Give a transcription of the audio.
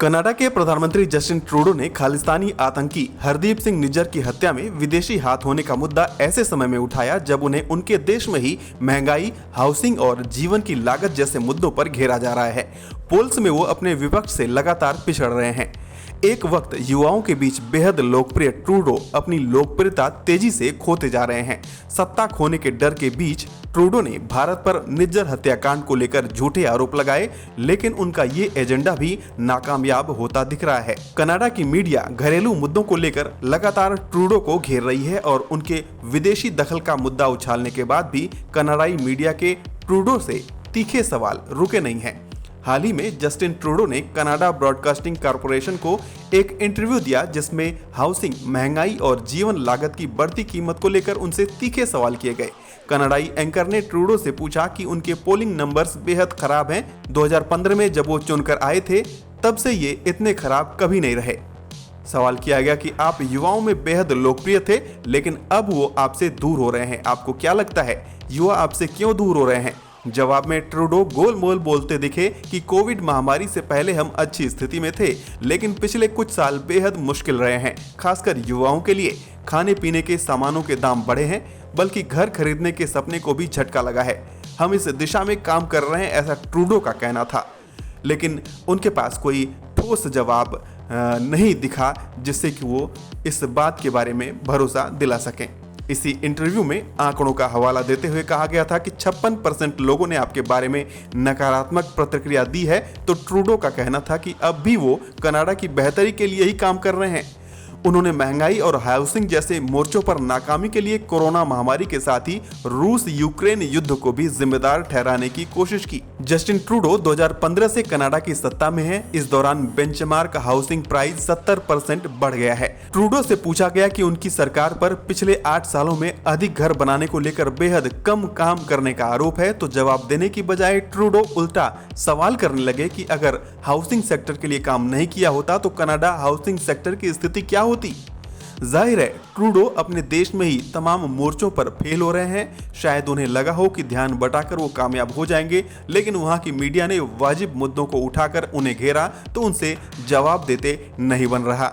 Canada के प्रधानमंत्री Justin Trudeau ने खालिस्तानी आतंकी हरदीप सिंह निज्जर की हत्या में विदेशी हाथ होने का मुद्दा ऐसे समय में उठाया जब उन्हें उनके देश में ही महंगाई, हाउसिंग और जीवन की लागत जैसे मुद्दों पर घेरा जा रहा है। पोल्स में वो अपने विपक्ष से लगातार पिछड़ रहे हैं। एक वक्त युवाओं के बीच बेहद लोकप्रिय ट्रूडो अपनी लोकप्रियता तेजी से खोते जा रहे हैं। सत्ता खोने के डर के बीच ट्रूडो ने भारत पर निज्जर हत्याकांड को लेकर झूठे आरोप लगाए, लेकिन उनका ये एजेंडा भी नाकामयाब होता दिख रहा है। कनाडा की मीडिया घरेलू मुद्दों को लेकर लगातार ट्रूडो को घेर रही है और उनके विदेशी दखल का मुद्दा उछालने के बाद भी कनाडाई मीडिया के ट्रूडो से तीखे सवाल रुके नहीं हैं। हाल ही में जस्टिन ट्रूडो ने कनाडा ब्रॉडकास्टिंग कॉरपोरेशन को एक इंटरव्यू दिया जिसमें हाउसिंग, महंगाई और जीवन लागत की बढ़ती कीमत को लेकर उनसे तीखे सवाल किए गए। कनाडाई एंकर ने ट्रूडो से पूछा कि उनके पोलिंग नंबर्स बेहद खराब हैं। 2015 में जब वो चुनकर आए थे तब से ये इतने खराब कभी नहीं रहे। सवाल किया गया कि आप युवाओं में बेहद लोकप्रिय थे, लेकिन अब वो आपसे दूर हो रहे हैं। आपको क्या लगता है, युवा आपसे क्यों दूर हो रहे हैं? जवाब में ट्रूडो गोलमोल बोलते दिखे कि कोविड महामारी से पहले हम अच्छी स्थिति में थे, लेकिन पिछले कुछ साल बेहद मुश्किल रहे हैं। खासकर युवाओं के लिए खाने पीने के सामानों के दाम बढ़े हैं, बल्कि घर खरीदने के सपने को भी झटका लगा है। हम इस दिशा में काम कर रहे हैं, ऐसा ट्रूडो का कहना था, लेकिन उनके पास कोई ठोस जवाब नहीं दिखा जिससे कि वो इस बात के बारे में भरोसा दिला सकें। इसी इंटरव्यू में आंकड़ों का हवाला देते हुए कहा गया था कि 56% लोगों ने आपके बारे में नकारात्मक प्रतिक्रिया दी है, तो ट्रूडो का कहना था कि अब भी वो कनाडा की बेहतरी के लिए ही काम कर रहे हैं। उन्होंने महंगाई और हाउसिंग जैसे मोर्चों पर नाकामी के लिए कोरोना महामारी के साथ ही रूस यूक्रेन युद्ध को भी जिम्मेदार ठहराने की कोशिश की। जस्टिन ट्रूडो 2015 से कनाडा की सत्ता में है। इस दौरान बेंचमार्क हाउसिंग प्राइस 70% बढ़ गया है। ट्रूडो से पूछा गया कि उनकी सरकार पर पिछले 8 सालों में अधिक घर बनाने को लेकर बेहद कम काम करने का आरोप है, तो जवाब देने की बजाय ट्रूडो उल्टा सवाल करने लगे कि अगर हाउसिंग सेक्टर के लिए काम नहीं किया होता तो कनाडा हाउसिंग सेक्टर की स्थिति क्या होती। जाहिर है ट्रूडो अपने देश में ही तमाम मोर्चों पर फेल हो रहे हैं। शायद उन्हें लगा हो कि ध्यान बटाकर वो कामयाब हो जाएंगे, लेकिन वहां की मीडिया ने वाजिब मुद्दों को उठाकर उन्हें घेरा तो उनसे जवाब देते नहीं बन रहा।